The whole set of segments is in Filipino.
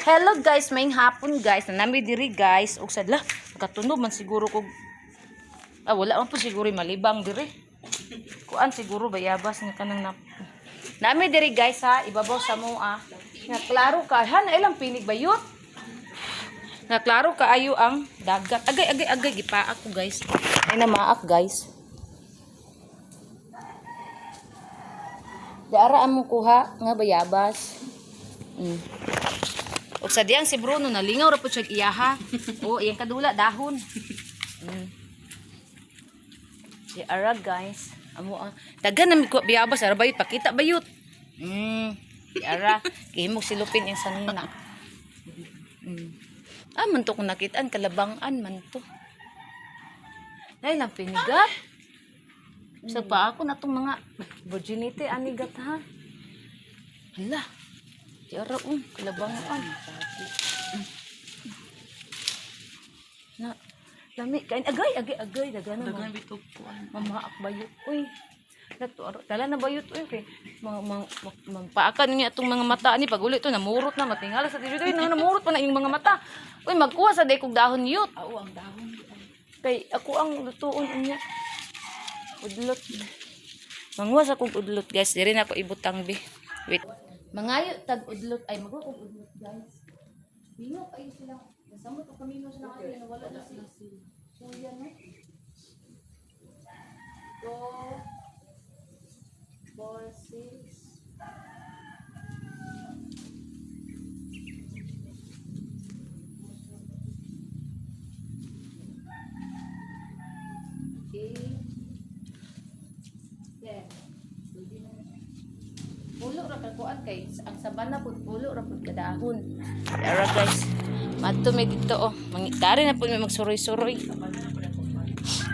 Hello guys, maing hapon guys. Nanami diri guys. Ug sadla, katunog man siguro kog wala man po siguro malibang diri. Kuan siguro bayabas nga kanang nami diri guys ha, ibabaw sa mo Nga klaro ka, han ilang pinig bayot. Nga klaro ka ayo ang dagat. Agay gipaak ko guys. Ay na maak guys. Daara among kuha nga bayabas. O sa diyang si Bruno nalingaw ra pud siya iyaha. O iyang kadula dahon. Di ara guys. Amo dagan na ko bayabas ara bayot pakita bayot. Di ara gihimog silupin yang sanina. Man to kung nakitaan kalabangan man to. Dahil lang pinigat. Sa pa ako na itong mga virginity anigat ha. Hala. Tiara kalabangan. Na, lami kain agay dagan na. Dagan bitog po. Mamaak bayot. Uy. Tala na bayot kay paakan niya itong mga mata ni pag uli to namurot na matingala sa TV namurot pa na yung mga mata. Uy magkuha sa day kog dahon yut. Ang dahon. Kay ako ang lutuon niya. Udlot. Manguha sa kog udlot guys. Diri na ako ibutang bi. Wait. Mangayo tag udlot ay magwa kog udlot guys. Bino kayo sila. Nasamot ko kami mo sila kasi wala na sila. So yan eh. 2 4 6 pulo ra ka kuan kay ang sabana pud pulo ra pud kadahon. Ara guys, madto may dito mangitari na pud may magsuroy-suroy.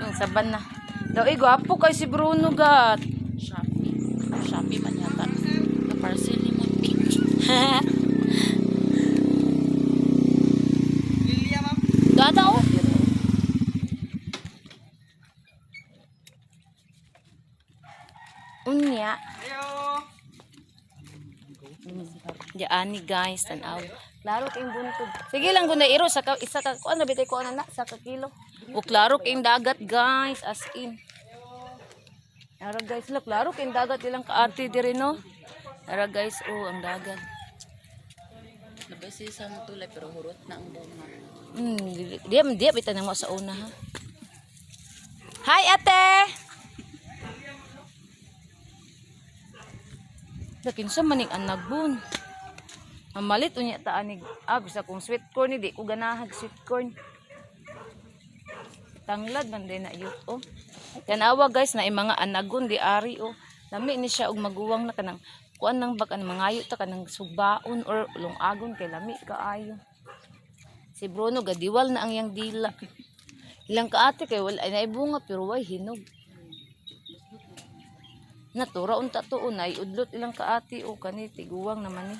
Ang sabana. Daw gwapo kay si Bruno gat. Shopee man yata. Na parcel ni mo pink. Lilia ma'am. Gata Unya. Ayo. Diani guys, tanaw. Klaro kayong buntod. Sige lang guna iro sa isa ka kuan bitay ko na sa ka kilo. O klaro kayong dagat guys, as in. Ara guys, look, klaro kayong dagat ilang kaarte diri no. Ara guys, ang dagat. Nabasi sa tulay pero hurot na ang bunga. Diya bitan mo sa una ha. Hi ate. Dakin sa maning anagbun. Amalit unya ta anig bisa kong sweet corn di ko ganahag sweet corn. Tanglad man din na yut Tanawa guys na mga anagon di ari Lami ni siya og maguwang na kanang kuan nang bakan mangayo ta kanang sugbaon or lungagon kay lami kaayo. Si Bruno gadiwal na ang yang dila. Ilang kaate kay wala ay bunga pero way hinog. Natura unta to unay udlot ilang kaati kani tiguwang naman ni.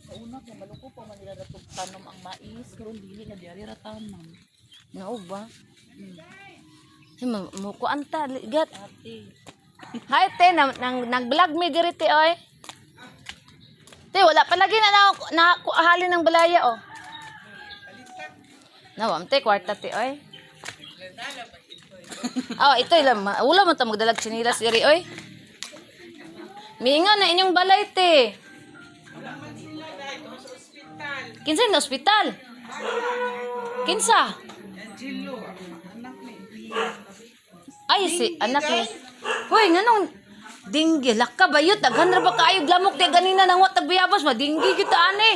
Sa una kay maluko pa man nila datog tanom ang mais pero dili na diari ra tanom. Nao ba? Mo ko anta ligat. Ate. Hi te nag-vlog mi diri te oy. Te wala pa lagi na halin ng balaya Nawam te kwarta te oy. Ito ilang ulam mo ta magdalag sinilas diri oy. Miingon na inyong balay te. Kinsa na ospital? Kinsa? Ay si anak ni. Hoy nganong dinggi lakka bayot daghan ra ba kaayo lamok te ganina nang wa tagbiyabas madinggi kita ani.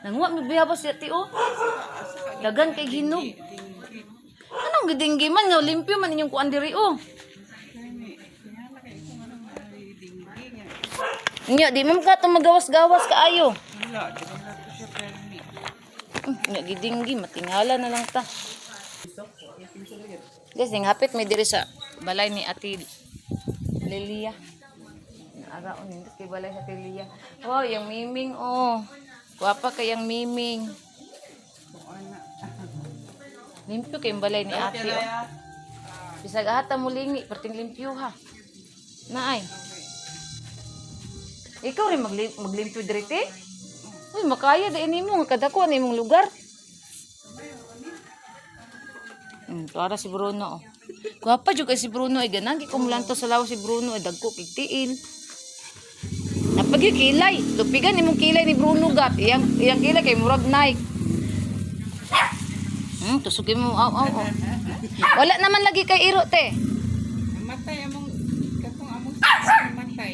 Nang wa mi biyabas ti Dagan kay hinog. Anong gidinggi man nga limpyo man inyong kuan diri Nya di mo ka magawas-gawas kaayo. Wala, di ba na to siya permi. Nya gidinggi matingala na lang ta. Guys, hapit may diri sa balay ni Ate Lilia. Araon hindi kay balay sa Ate Lilia. Yung miming Guwapa kayang miming. Limpyo kayong balay ni ate. Bisag ahata mo lingi, perting limpyo ha. Naay. Ikaw rin maglimpyo diri te. Uy, makaya din mo kadako na imong lugar. Para si Bruno. Oh. Gwapa jud kay si Bruno ay ganang kumulanto sa lawas si Bruno ay dagko kay tiil. Napagi kilay, lupigan imong kilay ni Bruno gat. Iyang kilay kay murag Nike. Tusugin mo aw. Wala naman lagi kay iro te. Matay among katong among matay.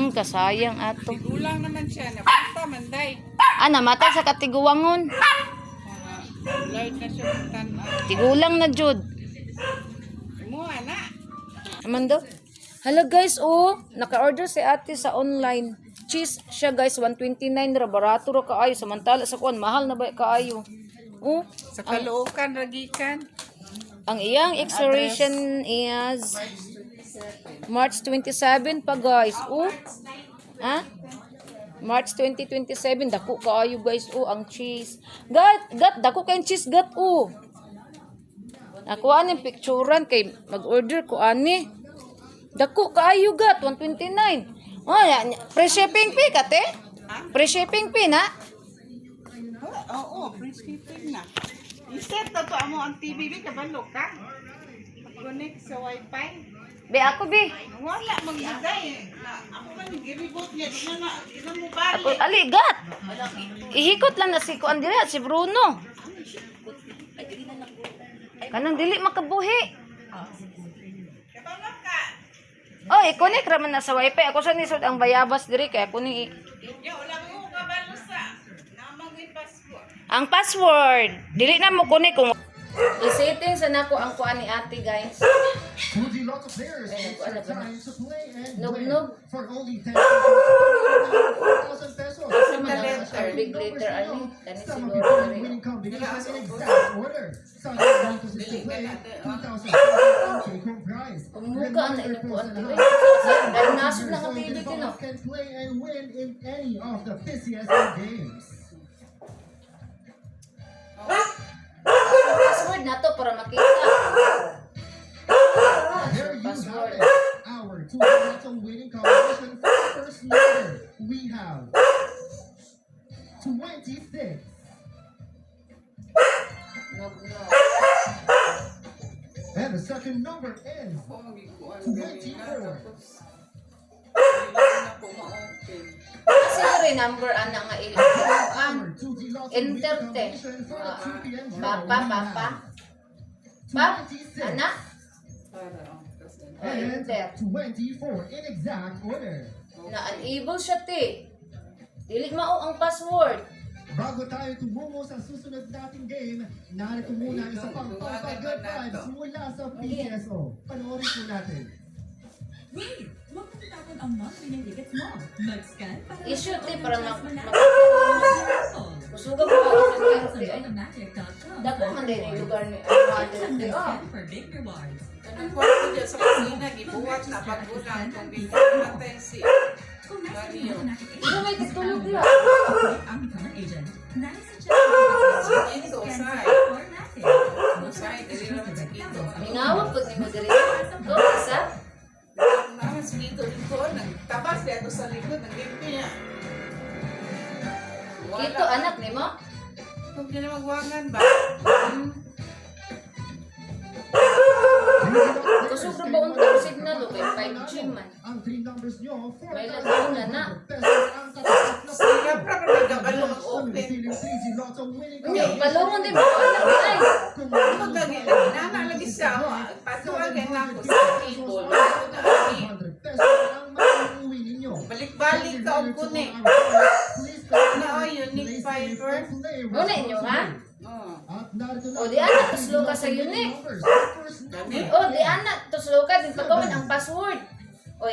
Kasayang ato. Tigulang naman siya na punta manday. Namatay sa katiguwangon. Lord na siya tan. Tigulang na jud. Mo ana. Amando. Hala guys, naka-order si ate sa online. Cheese siya guys, 129 ra barato ra kaayo samantala sa kuan mahal na ba kaayo. Sa Caloocan ragikan. Ang iyang expiration is March 27 pa guys. March 2027 dako kaayo guys. Ang cheese. Gat dako kay cheese gat. Ako aning picturean kay mag-order ko ani. Dako kaayo gat 129. Free shipping fee ka te? Free shipping fee na? Oo, free shipping na. Iset na to amo ang TV kabalo ka. Connect sa wifi. Be ako be. Wala magbigay. Ako man gi-reboot niya di na mo balik. Ako aligat. Ihikot lang na si kuan diri si Bruno. Kanang dili makabuhi. Kabalo ka. I-connect raman na sa wifi. Ako sa nisod ang bayabas diri kay ako ni Yo, wala mo kabalo sa. Namang password. ang password. Dili na mo connect kung i-setting sa nako ang kuan ni ate guys. Fuji lots of players take ano their ba na? time to play and Nog, win nog. for only 10 pesos. 4,000 pesos. Sa mga big letter ani kani Some of siguro you diri. winning combination in exact order. Some of you to play 2,000 pesos take home prize. Umuga na ini kuan diri. Reminder, Dahil nasod lang ang so TV ko no. can play and win in any of the PCSO games. Password na to para makita. There you have Password. it. Our 2,000 winning combination for the first number. We have 26. Nog. And the second number is 24. Kasi rin number ana nga ili. Our 2 lots of winning Enter te. combination for the 2 p.m. draw. Papa, We papa. have Pap, 26 ana. and Enter. 24 in exact order. Na-unable siya te. Dili mao ang password. Bago tayo tumungo sa susunod nating game, narito muna isa pang pampag-good vibes mula sa PCSO. Panoorin po natin. Wait! Huwag mo tinapon ang monthly na tickets mo. Mag-scan para Issue te para mag- Kusuga ko ang Sa te. automatic.com. Dako man din yung lugar ni mother te. Mag-scan for big rewards. Anong kwarto dyan sa kusina, gibuhat na pag-unang kung before natin si Kung nasa iyo na nakikita Ito may tutulog diha. ang become an agent, nai-suggest Ito, say. for natin. Say, dili naman sa kito. Minawag pud ni mo diri. Go isa. Naman sa kito dito, nagtabas dito sa likod, nag-limpi niya. Kito anak nimo. Kung di na magwangan ba? Kusog ra ba untang signal o kay 5G man. Ang 3 numbers nyo, 4,000 May laguna na. pesos ang tatak na Siya pa rin nagkabalo ang Ang open. receiving 3G lots of winning Unya palungon din mo anak ay. Kung Ito lagi, nalagi siya. Patuwagan na ako sa table. Ito na lagi. 100 pesos ang mauuwi ninyo. Balik-balik ka ang kunik. Na o, unique fiber. Muna inyo ha. Oh. At narito na. O di anak tuslo ka sa unique. Dami. O di anak tuslo ka din pagawin ang password. O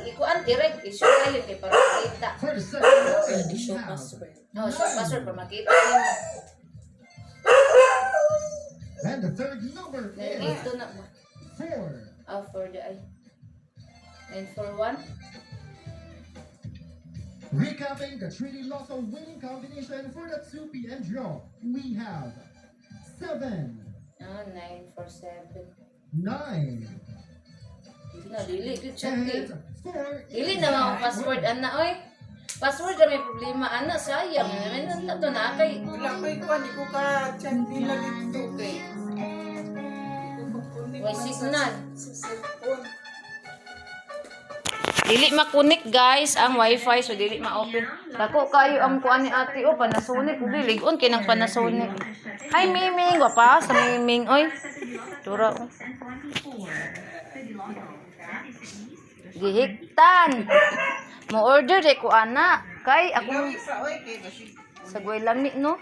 ikuan direct issue kayo kay para makita. For the second number, we Issue have password. No, show password para makita nimo. And the third number is Dito na mo. 4. For the ay. 941. Recapping the 3D Lotto winning combination for the 2 p.m. draw, we have 7, 947. 9, Dili gid siya. And 4 Dili na mga password ana oy. Password na may problema ana sayang. Ano to na kay Wala ko ikuan, di ko ka chat nila dito kay. way signal. Sa cellphone. Dili makunik guys ang wifi so dili ma-open. Dako kayo ang kuan ni ate o Panasonic ug ligon kay nang Panasonic. Hi Miming, wapa sa Miming oy. Tura. Gihiktan. Mo order de ko ana kay ako Lami sa oy kay basi. sagway lami no.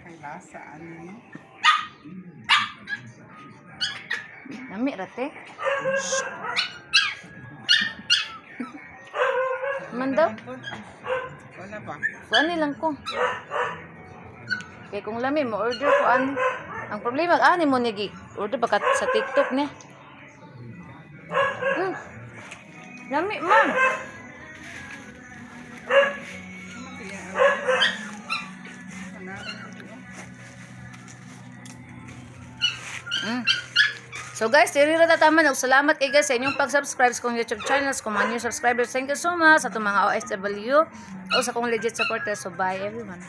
Kay lasa ano no. Lami rate. Man daw. Wala ba? Kuan lang ko. Kay kung lami mo order ko an. Ang problema ani mo nigi order bakat sa TikTok niya. Lami man. So guys, tirira tataman og salamat kay guys sa inyong pag-subscribe sa kong YouTube channels, kung mga new subscribers. Thank you so much sa itong mga OFW o sa kong legit supporters. So bye everyone.